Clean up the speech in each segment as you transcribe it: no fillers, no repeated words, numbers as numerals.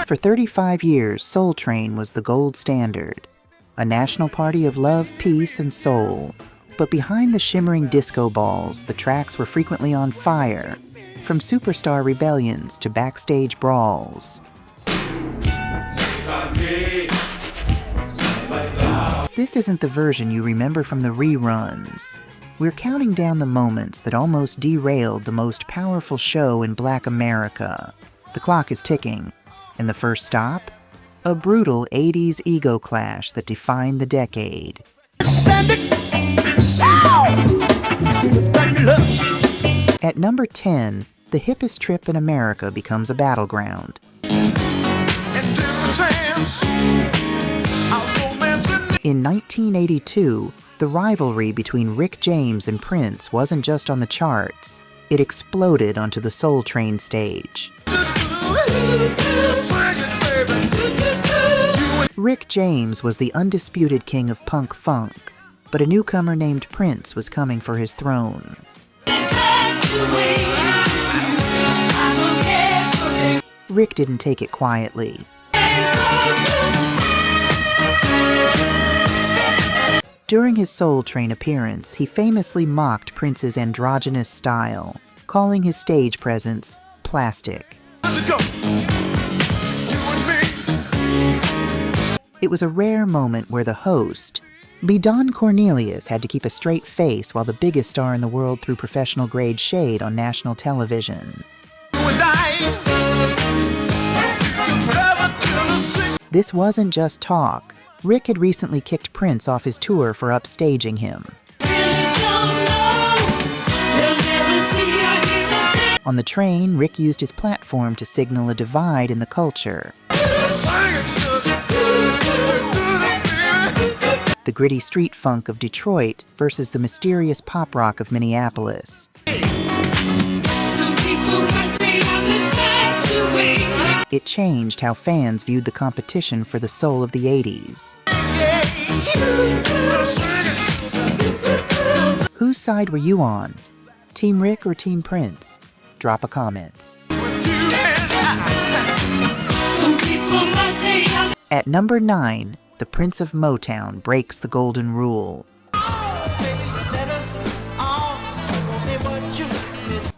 For 35 years, Soul Train was the gold standard, a national party of love, peace, and soul. But behind the shimmering disco balls, the tracks were frequently on fire, from superstar rebellions to backstage brawls. This isn't the version you remember from the reruns. We're counting down the moments that almost derailed the most powerful show in Black America. The clock is ticking, and the first stop? A brutal 80s ego clash that defined the decade. At number 10, the hippest trip in America becomes a battleground. In 1982, the rivalry between Rick James and Prince wasn't just on the charts, it exploded onto the Soul Train stage. Rick James was the undisputed king of punk funk, but a newcomer named Prince was coming for his throne. Rick didn't take it quietly. During his Soul Train appearance, he famously mocked Prince's androgynous style, calling his stage presence plastic. It was a rare moment where the host, Don Cornelius, had to keep a straight face while the biggest star in the world threw professional-grade shade on national television. This wasn't just talk. Rick had recently kicked Prince off his tour for upstaging him. On the train, Rick used his platform to signal a divide in the culture. The gritty street funk of Detroit versus the mysterious pop rock of Minneapolis. It changed how fans viewed the competition for the soul of the 80s. Whose side were you on? Team Rick or Team Prince? Drop a comments. At number 9, the Prince of Motown breaks the golden rule.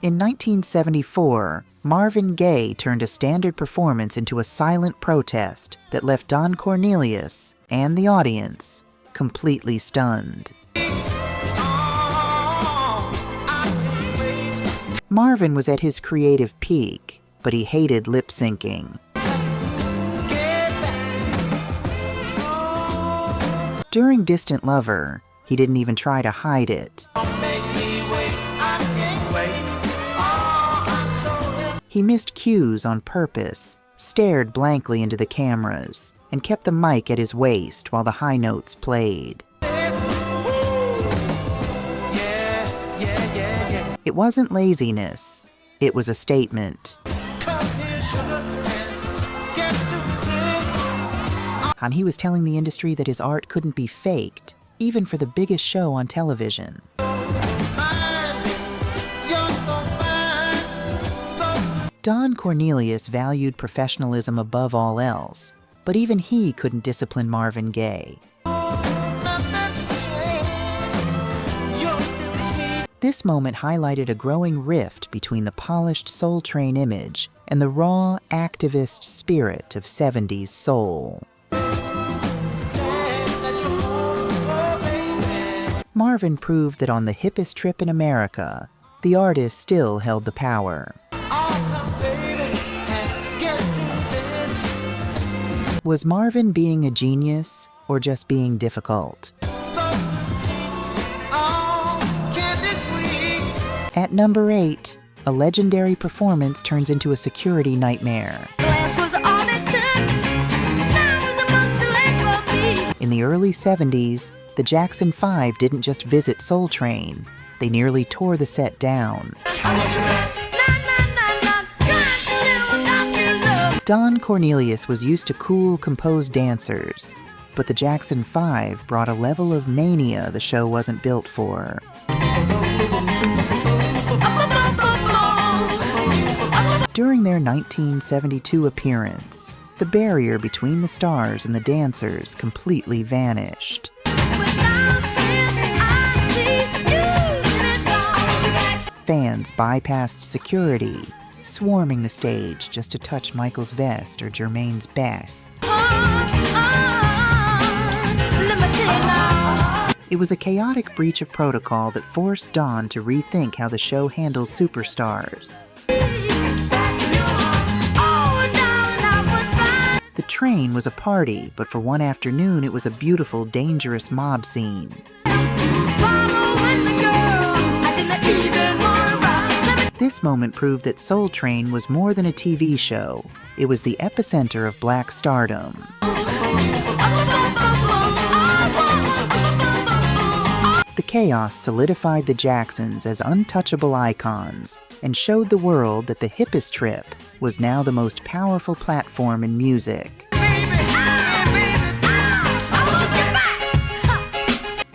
In 1974, Marvin Gaye turned a standard performance into a silent protest that left Don Cornelius and the audience completely stunned. Marvin was at his creative peak, but he hated lip-syncing. During Distant Lover, he didn't even try to hide it. He missed cues on purpose, stared blankly into the cameras, and kept the mic at his waist while the high notes played. It wasn't laziness, it was a statement. And he was telling the industry that his art couldn't be faked, even for the biggest show on television. Don Cornelius valued professionalism above all else, but even he couldn't discipline Marvin Gaye. This moment highlighted a growing rift between the polished Soul Train image and the raw, activist spirit of 70s soul. Marvin proved that on the hippest trip in America, the artist still held the power. Was Marvin being a genius or just being difficult? At number 8, a legendary performance turns into a security nightmare. In the early 70s, the Jackson 5 didn't just visit Soul Train, they nearly tore the set down. Don Cornelius was used to cool, composed dancers, but the Jackson 5 brought a level of mania the show wasn't built for. During their 1972 appearance, The barrier between the stars and the dancers completely vanished. Fans bypassed security, swarming the stage just to touch Michael's vest or Jermaine's bass. It was a chaotic breach of protocol that forced Don to rethink how the show handled superstars. The train was a party, but for one afternoon it was a beautiful, dangerous mob scene. This moment proved that Soul Train was more than a TV show. It was the epicenter of black stardom. The chaos solidified the Jacksons as untouchable icons and showed the world that the Hippest Trip was now the most powerful platform in music.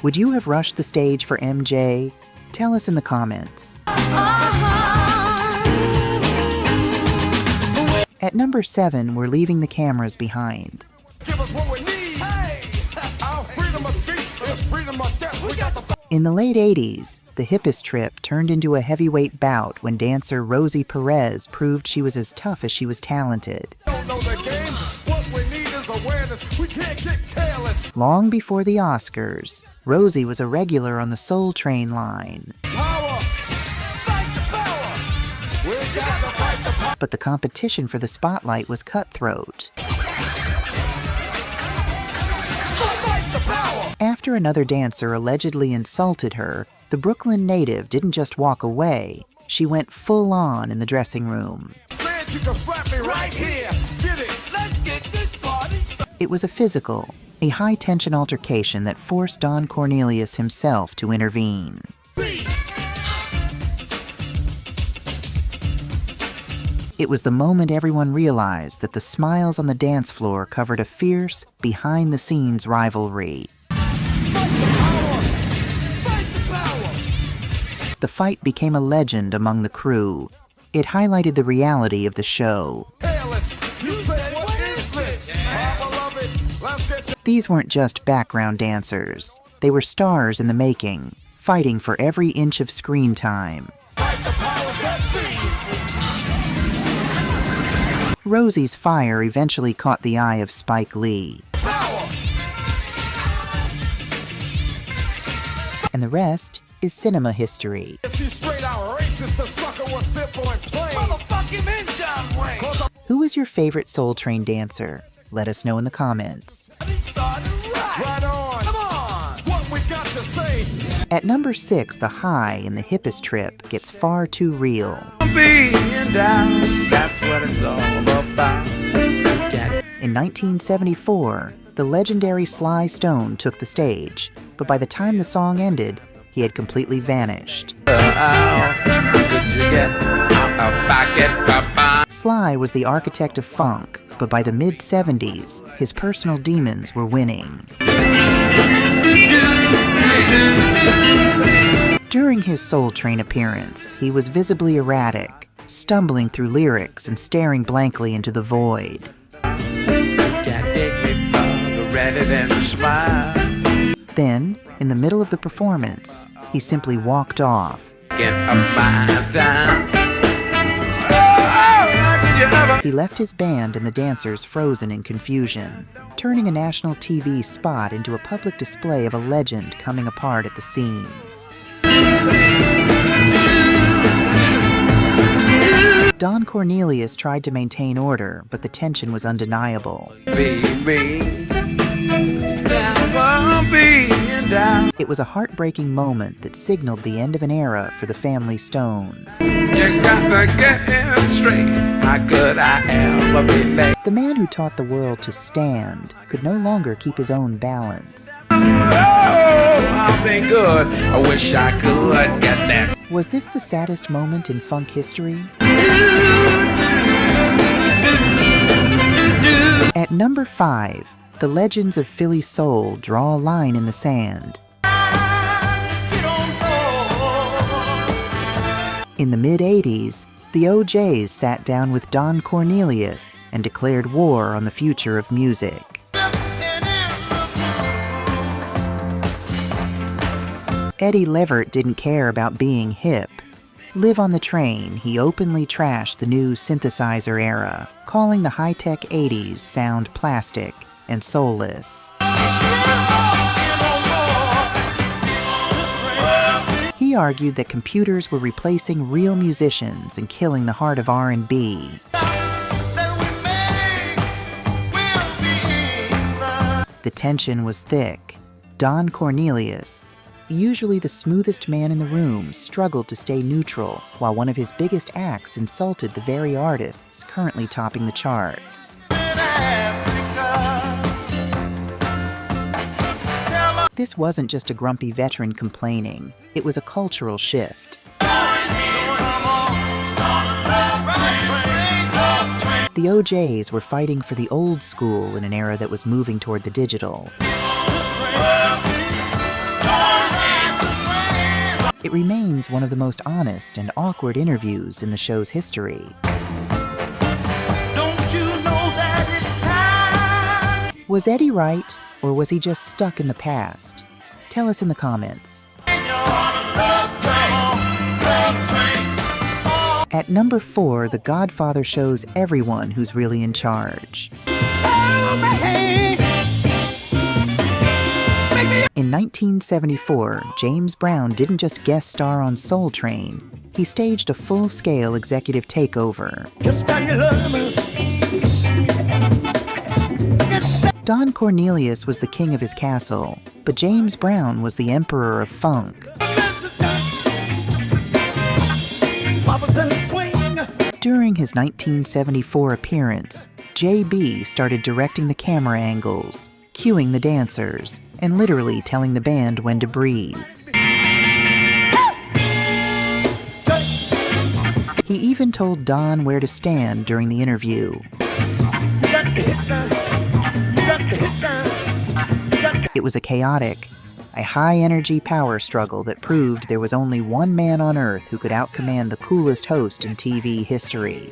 Would you have rushed the stage for MJ? Tell us in the comments. At number 7, we're leaving the cameras behind. Give us what we need. Hey, our freedom of speech is freedom of death. We got the In the late 80s, the Hippest Trip turned into a heavyweight bout when dancer Rosie Perez proved she was as tough as she was talented. don't know the game. What we need is awareness. We can't get careless. Long before the Oscars, Rosie was a regular on the Soul Train line. Power. Fight the power. We got to fight the power. But the competition for the spotlight was cutthroat. Fight the power. After another dancer allegedly insulted her, the Brooklyn native didn't just walk away. She went full on in the dressing room. Said you can slap me right here. Get it. Let's get this party started. It was a physical, a high-tension altercation that forced Don Cornelius himself to intervene. It was the moment everyone realized that the smiles on the dance floor covered a fierce, behind-the-scenes rivalry. The fight became a legend among the crew. It highlighted the reality of the show. These weren't just background dancers. They were stars in the making, fighting for every inch of screen time. Rosie's fire eventually caught the eye of Spike Lee. And the rest is cinema history. Who is your favorite Soul Train dancer? Let us know in the comments. At number 6, the high in the Hippest Trip gets far too real. In 1974, the legendary Sly Stone took the stage, but by the time the song ended, he had completely vanished. Sly was the architect of funk, but by the mid-70s, his personal demons were winning. During his Soul Train appearance, he was visibly erratic, stumbling through lyrics and staring blankly into the void. Then, in the middle of the performance, he simply walked off. He left his band and the dancers frozen in confusion, turning a national TV spot into a public display of a legend coming apart at the seams. Don Cornelius tried to maintain order, but the tension was undeniable. It was a heartbreaking moment that signaled the end of an era for the family Stone. The man who taught the world to stand could no longer keep his own balance. Was this the saddest moment in funk history? At number 5, the legends of Philly soul draw a line in the sand. In the mid-'80s, the OJs sat down with Don Cornelius and declared war on the future of music. Eddie Levert didn't care about being hip. Live on the Train, he openly trashed the new synthesizer era, calling the high-tech 80s sound plastic and soulless. He argued that computers were replacing real musicians and killing the heart of R&B. The tension was thick. Don Cornelius, usually the smoothest man in the room, struggled to stay neutral, while one of his biggest acts insulted the very artists currently topping the charts. This wasn't just a grumpy veteran complaining, it was a cultural shift. The OJs were fighting for the old school in an era that was moving toward the digital. It remains one of the most honest and awkward interviews in the show's history. Was Eddie right, or was he just stuck in the past? Tell us in the comments. At number 4, The Godfather shows everyone who's really in charge. In 1974, James Brown didn't just guest star on Soul Train, he staged a full-scale executive takeover. Don Cornelius was the king of his castle, but James Brown was the emperor of funk. During his 1974 appearance, JB started directing the camera angles, cueing the dancers, and literally telling the band when to breathe. He even told Don where to stand during the interview. It was a chaotic, a high-energy power struggle that proved there was only one man on Earth who could outcommand the coolest host in TV history.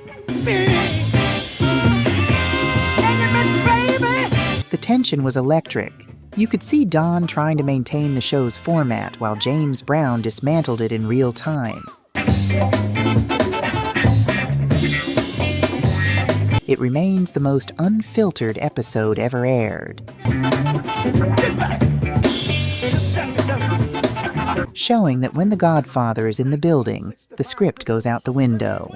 The tension was electric. You could see Don trying to maintain the show's format while James Brown dismantled it in real time. It remains the most unfiltered episode ever aired, showing that when the Godfather is in the building, the script goes out the window.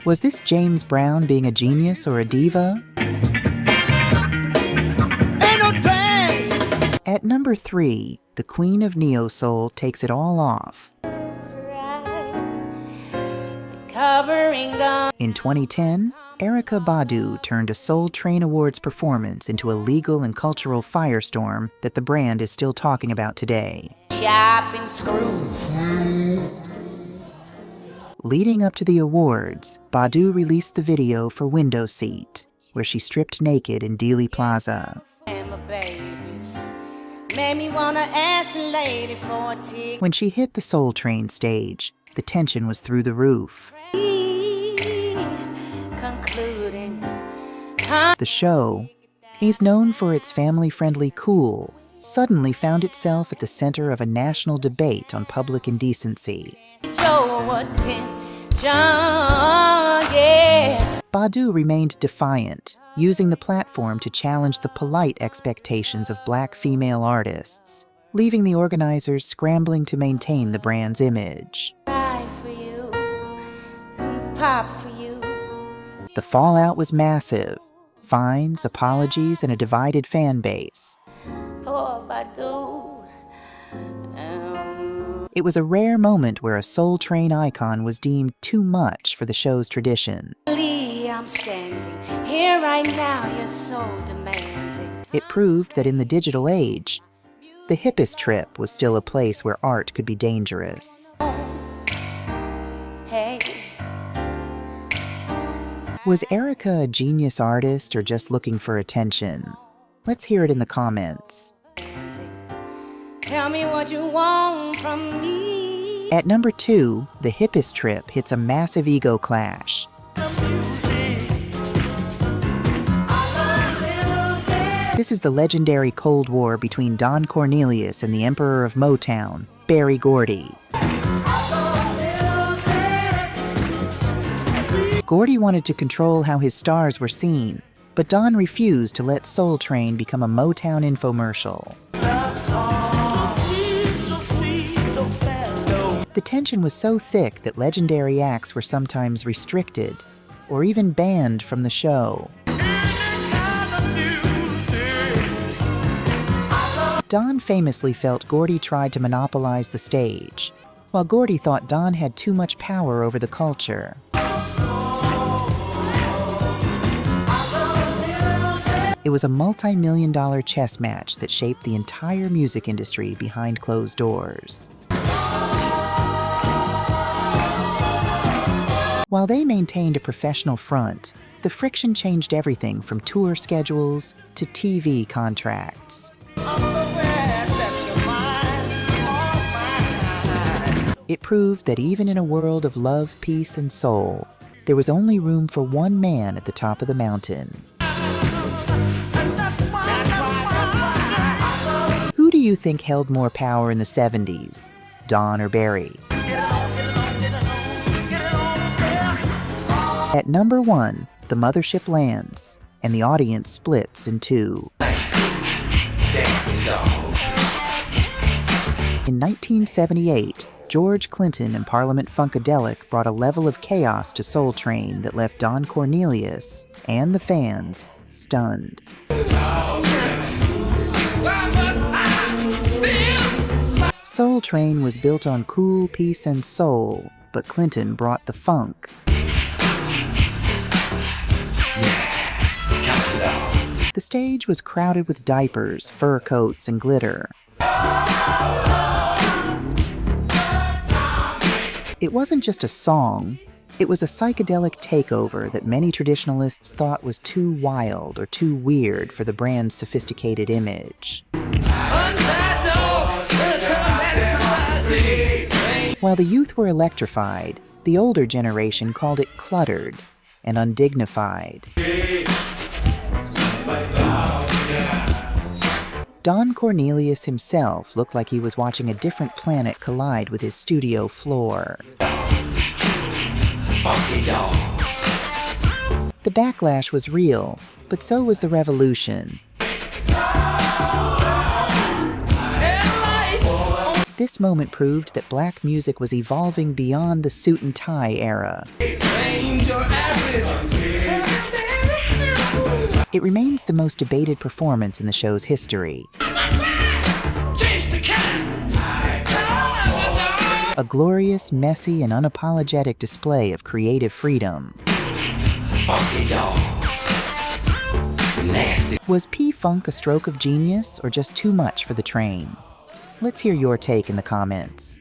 Was this James Brown being a genius or a diva? At number 3, the Queen of Neo-Soul takes it all off. In 2010, Erykah Badu turned a Soul Train Awards performance into a legal and cultural firestorm that the brand is still talking about today. Leading up to the awards, Badu released the video for Window Seat, where she stripped naked in Dealey Plaza. When she hit the Soul Train stage, the tension was through the roof. The show, is known for its family-friendly cool, suddenly found itself at the center of a national debate on public indecency. Badu remained defiant, using the platform to challenge the polite expectations of black female artists, leaving the organizers scrambling to maintain the brand's image. The fallout was massive. Fines, apologies, and a divided fan base. It was a rare moment where a Soul Train icon was deemed too much for the show's tradition. I'm standing here right now, you're so demanding. It proved that in the digital age, the Hippest Trip was still a place where art could be dangerous. Hey. Was Erykah a genius artist or just looking for attention? Let's hear it in the comments. Tell me what you want from me. At number 2, the Hippest Trip hits a massive ego clash. This is the legendary Cold War between Don Cornelius and the Emperor of Motown, Gordy. Gordy wanted to control how his stars were seen, but Don refused to let Soul Train become a Motown infomercial. The tension was so thick that legendary acts were sometimes restricted or even banned from the show. Don famously felt Gordy tried to monopolize the stage, while Gordy thought Don had too much power over the culture. It was a multi-million-dollar chess match that shaped the entire music industry behind closed doors. While they maintained a professional front, the friction changed everything from tour schedules to TV contracts. It proved that even in a world of love, peace, and soul, there was only room for one man at the top of the mountain. Who do you think held more power in the 70s, Don or Barry? At number 1, the mothership lands, and the audience splits in two. In 1978, George Clinton and Parliament Funkadelic brought a level of chaos to Soul Train that left Don Cornelius and the fans stunned. Soul Train was built on cool, peace, and soul, but Clinton brought the funk. The stage was crowded with diapers, fur coats, and glitter. It wasn't just a song, it was a psychedelic takeover that many traditionalists thought was too wild or too weird for the brand's sophisticated image. While the youth were electrified, the older generation called it cluttered and undignified. Don Cornelius himself looked like he was watching a different planet collide with his studio floor. The backlash was real, but so was the revolution. This moment proved that black music was evolving beyond the suit and tie era. It remains the most debated performance in the show's history. A glorious, messy, and unapologetic display of creative freedom. Was P-Funk a stroke of genius or just too much for the train? Let's hear your take in the comments.